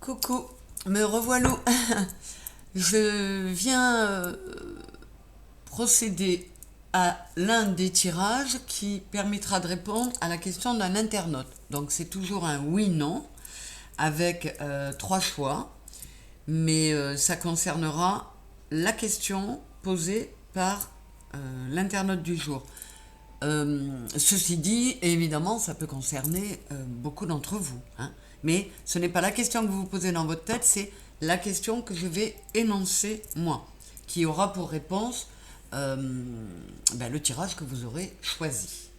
Coucou, me revoilà. Je viens procéder à l'un des tirages qui permettra de répondre à la question d'un internaute. Donc c'est toujours un oui-non avec 3 choix, mais ça concernera la question posée par l'internaute du jour. Ceci dit, évidemment, ça peut concerner beaucoup d'entre vous, hein. Mais ce n'est pas la question que vous vous posez dans votre tête, c'est la question que je vais énoncer moi, qui aura pour réponse le tirage que vous aurez choisi.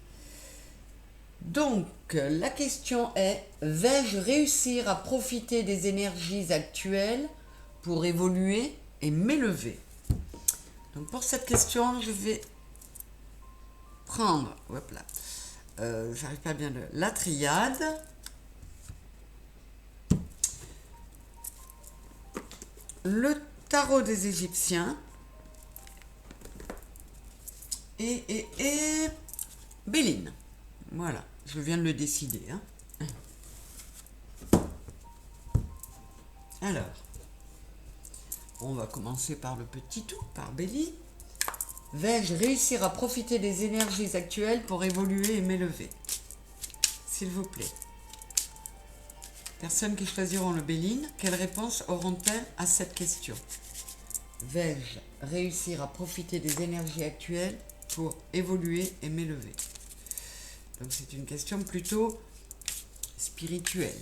Donc, la question est, vais-je réussir à profiter des énergies actuelles pour évoluer et m'élever? Donc, pour cette question, je vais prendre, hop là, j'arrive pas bien la triade. Le tarot des Égyptiens et Béline. Voilà, je viens de le décider, hein. Alors, on va commencer par le petit tout, par Béline. Vais-je réussir à profiter des énergies actuelles pour évoluer et m'élever? S'il vous plaît. Personnes qui choisiront le Béline, quelle réponse auront-elles à cette question? Vais-je réussir à profiter des énergies actuelles pour évoluer et m'élever? Donc c'est une question plutôt spirituelle.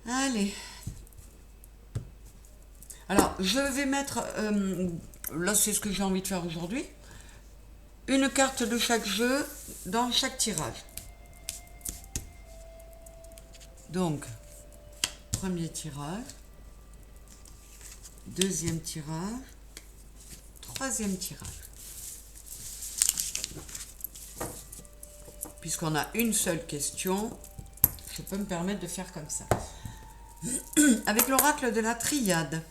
Allez. Alors, je vais mettre, là c'est ce que j'ai envie de faire aujourd'hui, une carte de chaque jeu dans chaque tirage. Donc, premier tirage, deuxième tirage, troisième tirage. Puisqu'on a une seule question, je peux me permettre de faire comme ça. Avec l'oracle de la triade,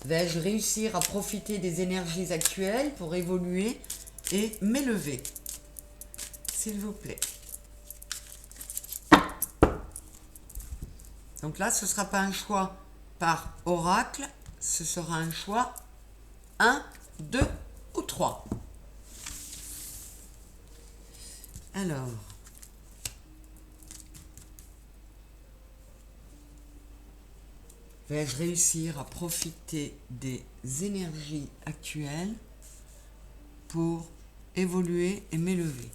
vais-je réussir à profiter des énergies actuelles pour évoluer et m'élever? S'il vous plaît. Donc là, ce ne sera pas un choix par oracle, ce sera un choix 1, 2 ou 3. Alors, vais-je réussir à profiter des énergies actuelles pour évoluer et m'élever?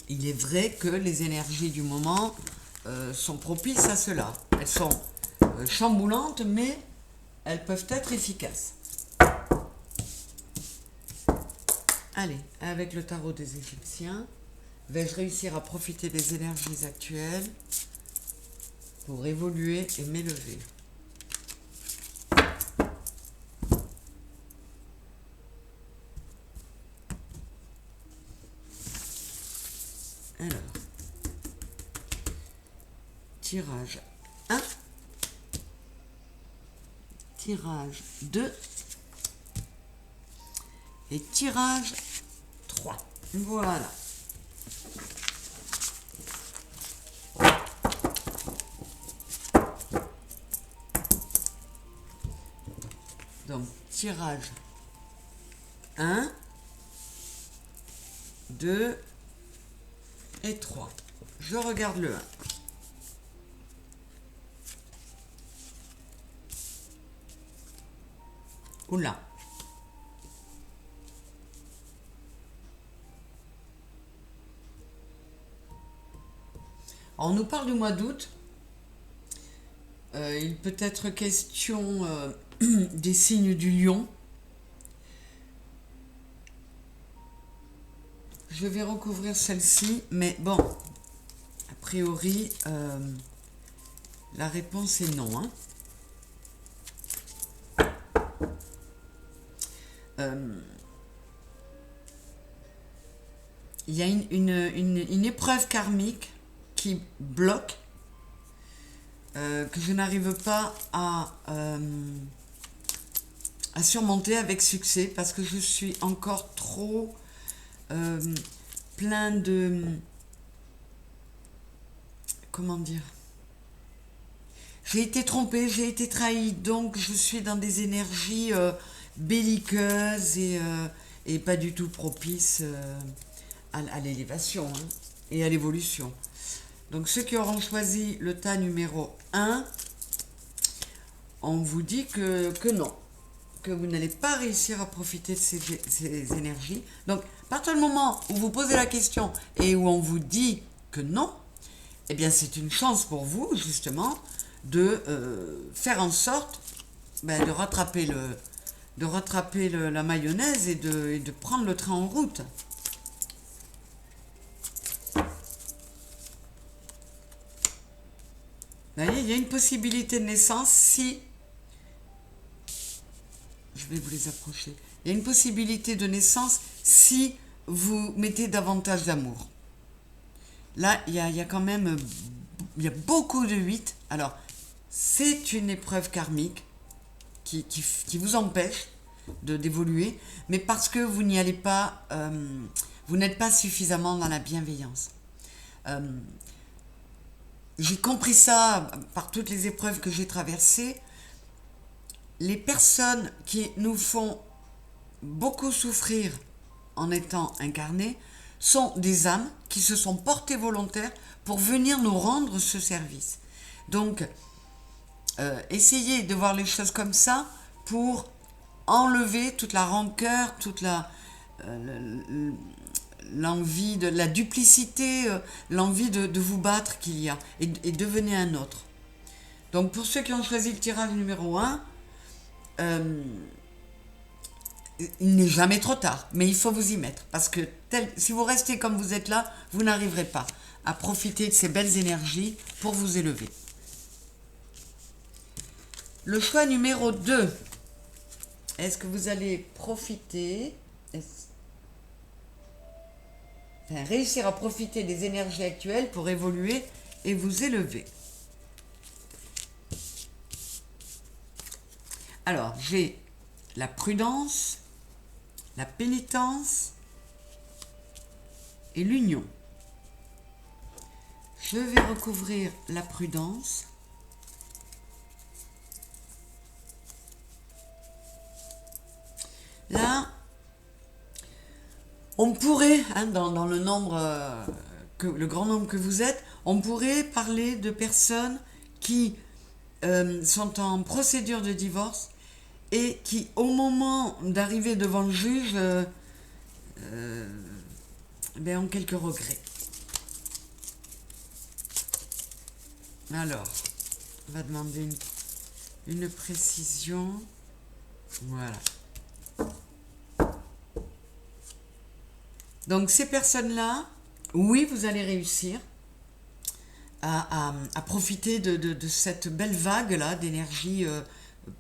Il est vrai que les énergies du moment sont propices à cela. Elles sont chamboulantes, mais elles peuvent être efficaces. Allez, avec le tarot des Égyptiens, vais-je réussir à profiter des énergies actuelles pour évoluer et m'élever? Alors, tirage 1, tirage 2 et tirage 3. Voilà. Donc, tirage 1, 2 et 3. Je regarde le 1. Oula. On nous parle du mois d'août. Il peut être question des signes du lion. Je vais recouvrir celle-ci, mais bon, a priori, la réponse est non, hein. Il y a une épreuve karmique qui bloque, que je n'arrive pas à surmonter avec succès parce que je suis encore trop plein de comment dire, j'ai été trompée, j'ai été trahie, donc je suis dans des énergies belliqueuses et pas du tout propices à l'élévation hein, et à l'évolution. Donc ceux qui auront choisi le tas numéro 1, on vous dit que non, que vous n'allez pas réussir à profiter de ces énergies. Donc à partir du moment où vous posez la question et où on vous dit que non, eh bien c'est une chance pour vous justement de faire en sorte de rattraper la mayonnaise et de prendre le train en route. Vous voyez, il y a une possibilité de naissance si... Je vais vous les approcher. Il y a une possibilité de naissance si vous mettez davantage d'amour. Là, il y a quand même... Il y a beaucoup de 8. Alors, c'est une épreuve karmique qui vous empêche d'évoluer, mais parce que vous n'y allez pas... vous n'êtes pas suffisamment dans la bienveillance. J'ai compris ça par toutes les épreuves que j'ai traversées. Les personnes qui nous font beaucoup souffrir en étant incarnées sont des âmes qui se sont portées volontaires pour venir nous rendre ce service. Donc, essayez de voir les choses comme ça pour enlever toute la rancœur, toute l'envie de la duplicité, l'envie de vous battre qu'il y a, et devenez un autre. Donc pour ceux qui ont choisi le tirage numéro 1, il n'est jamais trop tard, mais il faut vous y mettre, parce que si vous restez comme vous êtes là, vous n'arriverez pas à profiter de ces belles énergies pour vous élever. Le choix numéro 2, est-ce que vous allez profiter, réussir à profiter des énergies actuelles pour évoluer et vous élever? Alors, j'ai la prudence, la pénitence et l'union. Je vais recouvrir la prudence. Là, on pourrait, dans le nombre, le grand nombre que vous êtes, on pourrait parler de personnes qui sont en procédure de divorce et qui, au moment d'arriver devant le juge, ont quelques regrets. Alors, on va demander une précision. Voilà. Donc, ces personnes-là, oui, vous allez réussir à profiter de cette belle vague-là d'énergie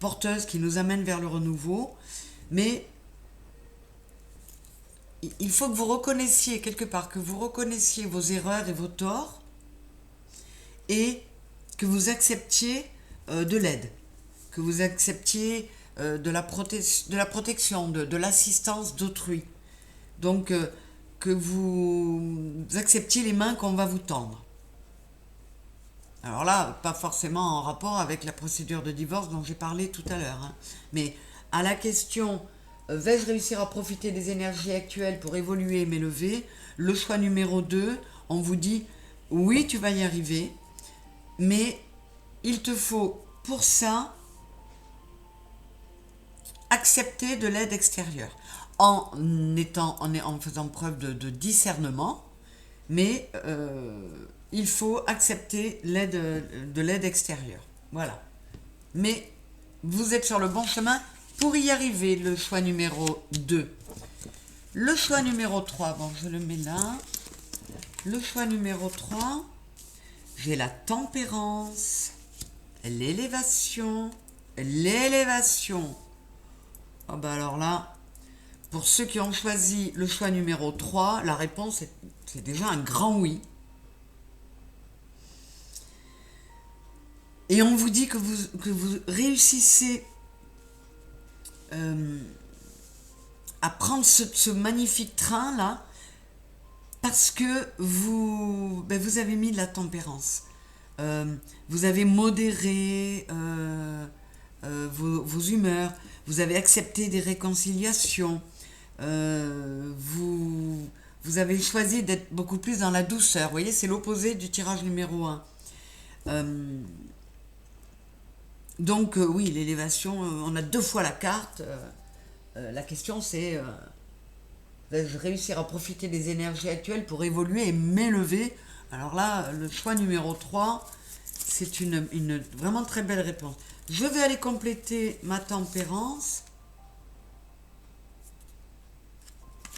porteuse qui nous amène vers le renouveau. Mais il faut que vous reconnaissiez quelque part, que vous reconnaissiez vos erreurs et vos torts et que vous acceptiez de l'aide, que vous acceptiez de la protection, de l'assistance d'autrui. Donc, que vous acceptiez les mains qu'on va vous tendre. Alors là, pas forcément en rapport avec la procédure de divorce dont j'ai parlé tout à l'heure, hein. Mais à la question, vais-je réussir à profiter des énergies actuelles pour évoluer et m'élever? Le choix numéro 2, on vous dit, oui, tu vas y arriver, mais il te faut pour ça accepter de l'aide extérieure, en faisant preuve de discernement, mais il faut accepter de l'aide extérieure. Voilà. Mais vous êtes sur le bon chemin pour y arriver, le choix numéro 2. Le choix numéro 3, bon, je le mets là. Le choix numéro 3, j'ai la tempérance, l'élévation. Ah bah alors là, pour ceux qui ont choisi le choix numéro 3, la réponse c'est déjà un grand oui. Et on vous dit que vous réussissez à prendre ce magnifique train-là parce que vous avez mis de la tempérance. Vous avez modéré vos humeurs, vous avez accepté des réconciliations, vous avez choisi d'être beaucoup plus dans la douceur. Vous voyez, c'est l'opposé du tirage numéro 1. Donc oui, l'élévation, on a 2 fois la carte. La question c'est, vais-je réussir à profiter des énergies actuelles pour évoluer et m'élever? Alors là, le choix numéro 3, c'est une vraiment très belle réponse. Je vais aller compléter ma tempérance.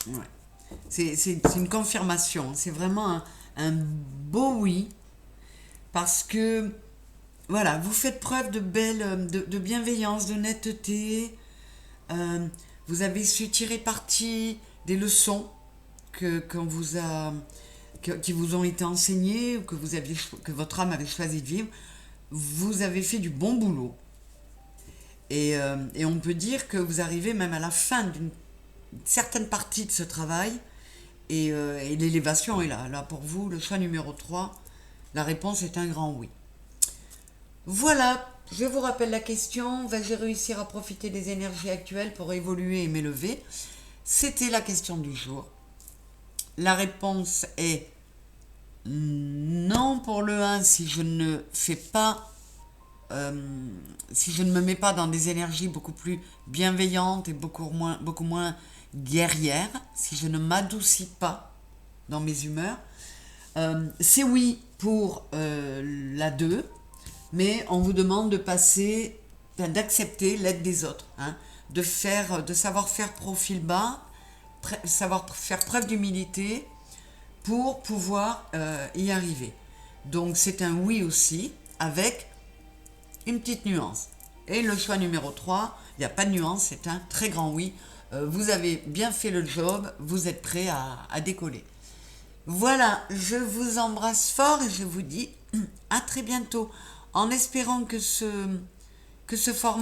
Ouais. C'est une confirmation. C'est vraiment un beau oui. Parce que, voilà, vous faites preuve de bienveillance, d'honnêteté. Euh, vous avez su tirer parti des leçons qu'on vous a, qui vous ont été enseignées ou que votre âme avait choisi de vivre. Vous avez fait du bon boulot. Et on peut dire que vous arrivez même à la fin d'une certaine partie de ce travail et l'élévation est là. Là, pour vous, le choix numéro 3, la réponse est un grand oui. Voilà, je vous rappelle la question, vais-je réussir à profiter des énergies actuelles pour évoluer et m'élever? C'était la question du jour. La réponse est non pour le 1 si je ne fais pas si je ne me mets pas dans des énergies beaucoup plus bienveillantes et beaucoup moins guerrières, si je ne m'adoucis pas dans mes humeurs. C'est oui pour la 2, mais on vous demande de passer, d'accepter l'aide des autres, hein, de savoir faire profil bas, savoir faire preuve d'humilité pour pouvoir y arriver. Donc c'est un oui aussi, avec une petite nuance. Et le choix numéro 3, il n'y a pas de nuance, c'est un très grand oui. Vous avez bien fait le job, vous êtes prêt à décoller. Voilà, je vous embrasse fort et je vous dis à très bientôt, en espérant que ce format